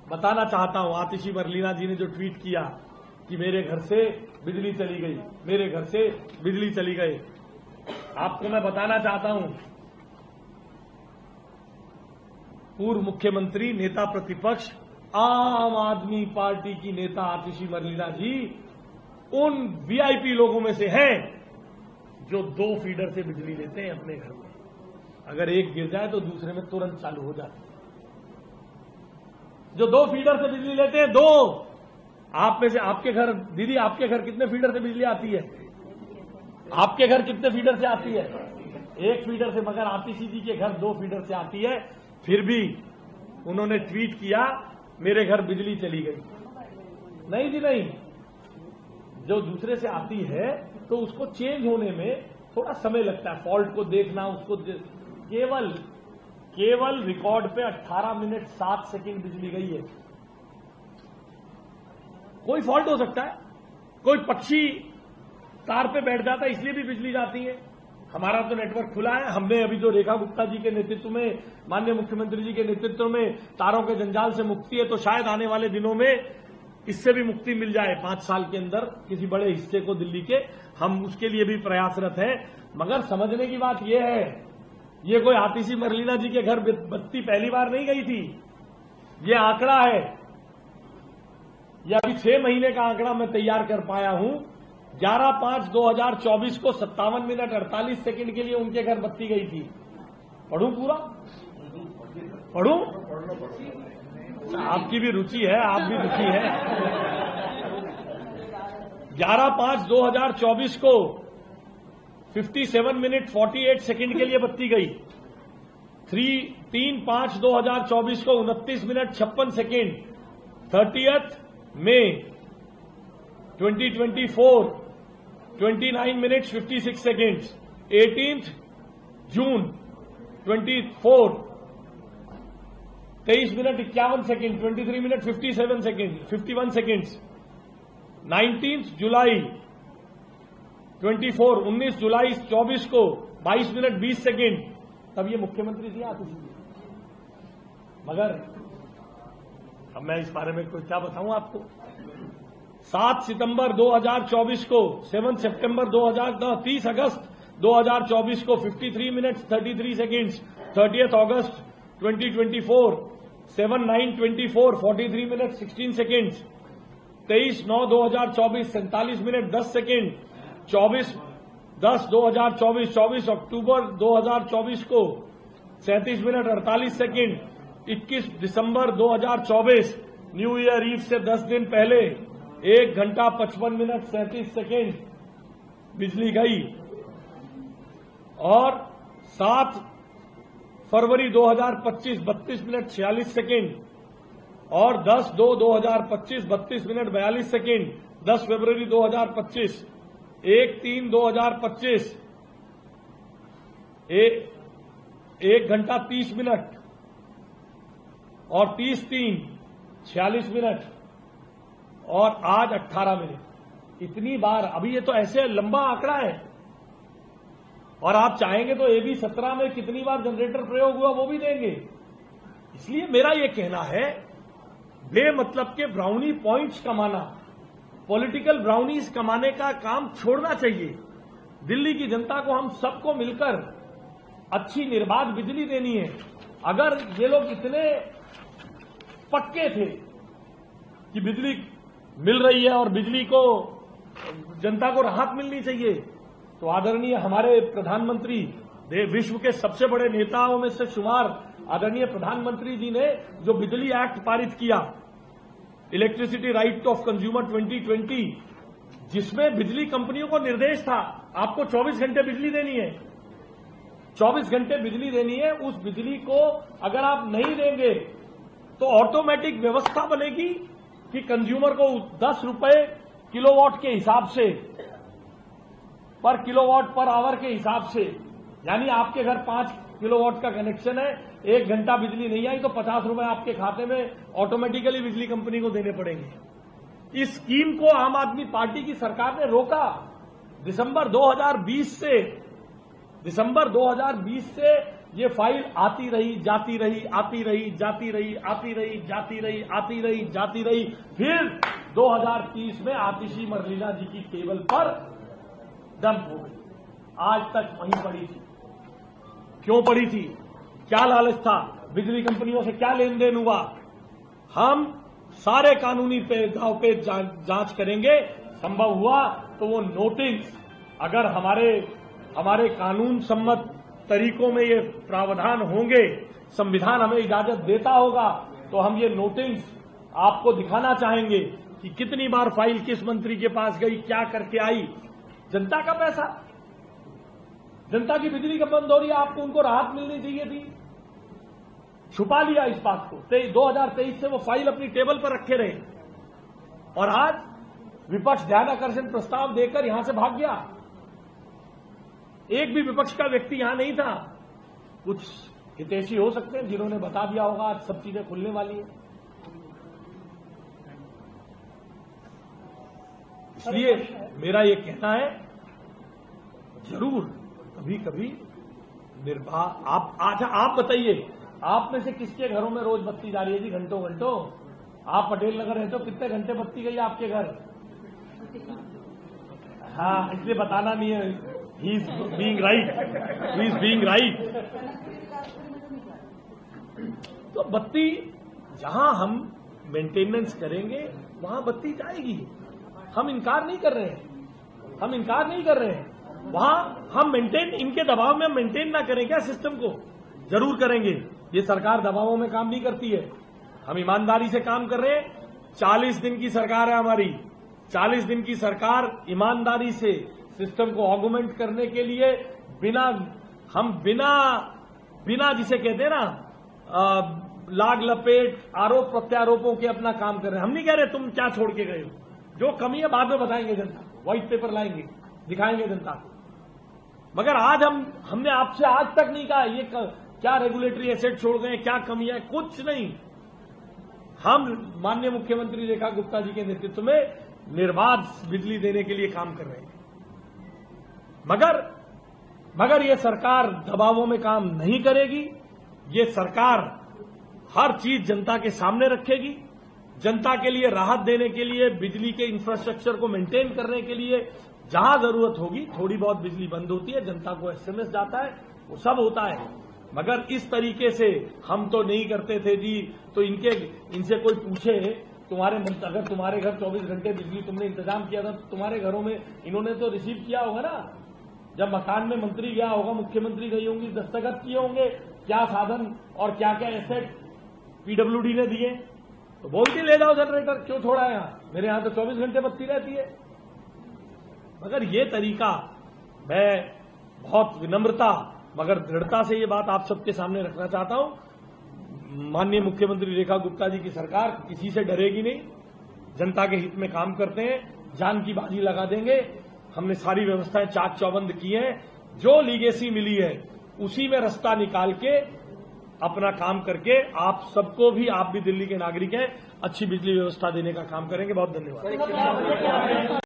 बताना चाहता हूं, आतिशी मरलीना जी ने जो ट्वीट किया कि मेरे घर से बिजली चली गई, मेरे घर से बिजली चली गई, आपको मैं बताना चाहता हूं, पूर्व मुख्यमंत्री, नेता प्रतिपक्ष, आम आदमी पार्टी की नेता आतिशी मरलीना जी उन वीआईपी लोगों में से हैं जो 2 फीडर से बिजली लेते हैं अपने घर में। अगर एक गिर जाए तो दूसरे में तुरंत चालू हो जाती है। जो 2 फीडर से बिजली लेते हैं, 2 आप में से, आपके घर, दीदी आपके घर कितने फीडर से बिजली आती है? आपके घर कितने फीडर से आती है? 1 फीडर से। मगर आतिशी जी के घर 2 फीडर से आती है, फिर भी उन्होंने ट्वीट किया मेरे घर बिजली चली गई। नहीं जी नहीं, जो दूसरे से आती है तो उसको चेंज होने में थोड़ा समय लगता है, फॉल्ट को देखना, उसको केवल रिकॉर्ड पे 18 मिनट 7 सेकंड बिजली गई है। कोई फॉल्ट हो सकता है, कोई पक्षी तार पे बैठ जाता है इसलिए भी बिजली जाती है। हमारा तो नेटवर्क खुला है। हमने अभी जो रेखा गुप्ता जी के नेतृत्व में, माननीय मुख्यमंत्री जी के नेतृत्व में तारों के जंजाल से मुक्ति है, तो शायद आने वाले दिनों में इससे भी मुक्ति मिल जाए 5 साल के अंदर किसी बड़े हिस्से को दिल्ली के। हम उसके लिए भी प्रयासरत हैं। मगर समझने की बात यह है, ये कोई आतिशी मरलीना जी के घर बत्ती पहली बार नहीं गई थी। ये आंकड़ा है, यह अभी 6 महीने का आंकड़ा मैं तैयार कर पाया हूं। 11/5/2024 को 57 मिनट 48 सेकंड के लिए उनके घर बत्ती गई थी। पढ़ूं पूरा? पढ़ूं? आपकी भी रुचि है, आप भी दुखी हैं। 11/5/2024 को 57 मिनट 48 सेकंड के लिए बत्ती गई। 3/5/2024 को 29 मिनट 56 सेकंड। 30 मई 2024 29 मिनट 56 सेकंड्स। 18 जून 24 23 minute 51 second. 23 minute 57 second 51 seconds. 19 जुलाई 24 19 जुलाई 24 को 22 मिनट 20 सेकंड। तब ये मुख्यमंत्री थी आतिशी जी। मगर अब मैं इस बारे में कोई क्या बताऊं आपको। 7 सितंबर 2024 को 7 सितंबर 30 अगस्त 2024 को 53 मिनट 33 सेकंड्स। 30 अगस्त 2024 7/9/24 43 मिनट 16 सेकंड्स। 23/9/2024 47 minute 10 second. 24/10/2024 24 अक्टूबर 2024 को 37 मिनट 48 सेकंड। 21 दिसंबर 2024 न्यू ईयर ईव से 10 दिन पहले 1 घंटा 55 मिनट 37 सेकंड बिजली गई। और 7 फरवरी 2025 32 मिनट 46 सेकंड। और 10/2/2025 32 मिनट 42 सेकंड। 10 फरवरी 2025 1/3/2025 1 घंटा 30 मिनट। और 30/3 46 मिनट। और आज 18 मिनट। इतनी बार, अभी ये तो ऐसे लंबा आंकड़ा है। और आप चाहेंगे तो AB 17 में कितनी बार जनरेटर प्रयोग हुआ वो भी देंगे। इसलिए मेरा ये कहना है, बेमतलब के ब्राउनी पॉइंट्स कमाना, पॉलिटिकल ब्राउनीज कमाने का काम छोड़ना चाहिए। दिल्ली की जनता को हम सबको मिलकर अच्छी निर्बाध बिजली देनी है। अगर ये लोग इतने पक्के थे कि बिजली मिल रही है और बिजली को जनता को राहत मिलनी चाहिए, तो आदरणीय हमारे प्रधानमंत्री, विश्व के सबसे बड़े नेताओं में से शुमार आदरणीय प्रधानमंत्री जी ने जो बिजली एक्ट पारित किया, इलेक्ट्रिसिटी राइट ऑफ कंज्यूमर 2020, जिसमें बिजली कंपनियों को निर्देश था आपको 24 घंटे बिजली देनी है, 24 घंटे बिजली देनी है। उस बिजली को अगर आप नहीं देंगे तो ऑटोमेटिक व्यवस्था बनेगी कि कंज्यूमर को 10 रुपए किलोवाट के हिसाब से, पर किलोवाट पर आवर के हिसाब से, यानी आपके घर 5 किलोवाट का कनेक्शन है, 1 घंटा बिजली नहीं आई तो 50 रुपए आपके खाते में ऑटोमेटिकली बिजली कंपनी को देने पड़ेंगे। इस स्कीम को आम आदमी पार्टी की सरकार ने रोका। दिसंबर 2020 से ये फाइल आती रही, जाती रही, आती रही, जाती रही, आती रही, जाती रही, आती रही, जाती रही। फिर 2030 में आतिशी मरलीना जी की टेबल पर डंप हो गई। आज तक वहीं पड़ी थी। क्यों पड़ी थी? क्या लालच था? बिजली कंपनियों से क्या लेन देन हुआ? हम सारे कानूनी दाव पे जांच करेंगे। संभव हुआ तो वो नोटिस, अगर हमारे कानून सम्मत तरीकों में ये प्रावधान होंगे, संविधान हमें इजाजत देता होगा, तो हम ये नोटिस आपको दिखाना चाहेंगे कि कितनी बार फाइल किस मंत्री के पास गई, क्या करके आई। जनता का पैसा, जनता की बिजली कब बंद हो रही है, आपको उनको राहत मिलनी चाहिए थी। छुपा लिया इस बात को। 2023 से वो फाइल अपनी टेबल पर रखे रहे और आज विपक्ष ध्यान आकर्षण प्रस्ताव देकर यहां से भाग गया। एक भी विपक्ष का व्यक्ति यहां नहीं था। कुछ हितैषी हो सकते हैं जिन्होंने बता दिया होगा आज सब चीजें खुलने वाली है। इसलिए मेरा ये कहना है, जरूर कभी कभी निर्वाह। आप बताइए, आप में से किसके घरों में रोज बत्ती जा रही है जी? घंटों घंटों। आप पटेल नगर रहते हो, कितने घंटे बत्ती गई आपके घर? हाँ, इसलिए बताना नहीं है। He is being right, he is being right. तो बत्ती जहां हम मेंटेनेंस करेंगे वहां बत्ती जाएगी। हम इनकार नहीं कर रहे हैं, हम इनकार नहीं कर रहे हैं। वहां हम मेंटेन, इनके दबाव में हम मेंटेन ना करें क्या सिस्टम को? जरूर करेंगे। ये सरकार दबावों में काम नहीं करती है। हम ईमानदारी से काम कर रहे हैं। 40 दिन की सरकार है हमारी। 40 दिन की सरकार ईमानदारी से सिस्टम को ऑगुमेंट करने के लिए बिना जिसे कहते हैं ना लाग लपेट, आरोप प्रत्यारोपों के अपना काम कर रहे हैं। हम नहीं कह रहे तुम क्या छोड़ के गए हो। जो कमी है बाद में बताएंगे जनता को, व्हाइट पेपर लाएंगे, दिखाएंगे जनता को। मगर आज हमने आपसे आज तक नहीं कहा ये क्या रेगुलेटरी एसेट छोड़ गए, क्या कमी है, कुछ नहीं। हम माननीय मुख्यमंत्री रेखा गुप्ता जी के नेतृत्व में निर्बाध बिजली देने के लिए काम कर रहे हैं। मगर ये सरकार दबावों में काम नहीं करेगी। ये सरकार हर चीज जनता के सामने रखेगी। जनता के लिए राहत देने के लिए, बिजली के इंफ्रास्ट्रक्चर को मेंटेन करने के लिए जहां जरूरत होगी, थोड़ी बहुत बिजली बंद होती है, जनता को एसएमएस जाता है, वो सब होता है। मगर इस तरीके से हम तो नहीं करते थे जी। तो इनसे कोई पूछे, अगर तुम्हारे घर 24 घंटे बिजली तुमने इंतजाम किया था, तो तुम्हारे घरों में इन्होंने तो रिसीव किया होगा ना। जब मकान में मंत्री गया होगा, मुख्यमंत्री गई होंगी, दस्तखत किए होंगे, क्या साधन और क्या क्या एसेट पीडब्ल्यूडी ने दिए, तो बोलती ले जाओ जनरेटर, क्यों छोड़ा है यहां? मेरे यहां तो 24 घंटे बत्ती रहती है। मगर ये तरीका, मैं बहुत विनम्रता मगर दृढ़ता से ये बात आप सबके सामने रखना चाहता हूं। माननीय मुख्यमंत्री रेखा गुप्ता जी की सरकार किसी से डरेगी नहीं। जनता के हित में काम करते हैं, जान की बाजी लगा देंगे। हमने सारी व्यवस्थाएं चाक चौबंद की हैं। जो लीगेसी मिली है उसी में रास्ता निकाल के अपना काम करके आप सबको भी, आप भी दिल्ली के नागरिक हैं, अच्छी बिजली व्यवस्था देने का काम करेंगे। बहुत धन्यवाद।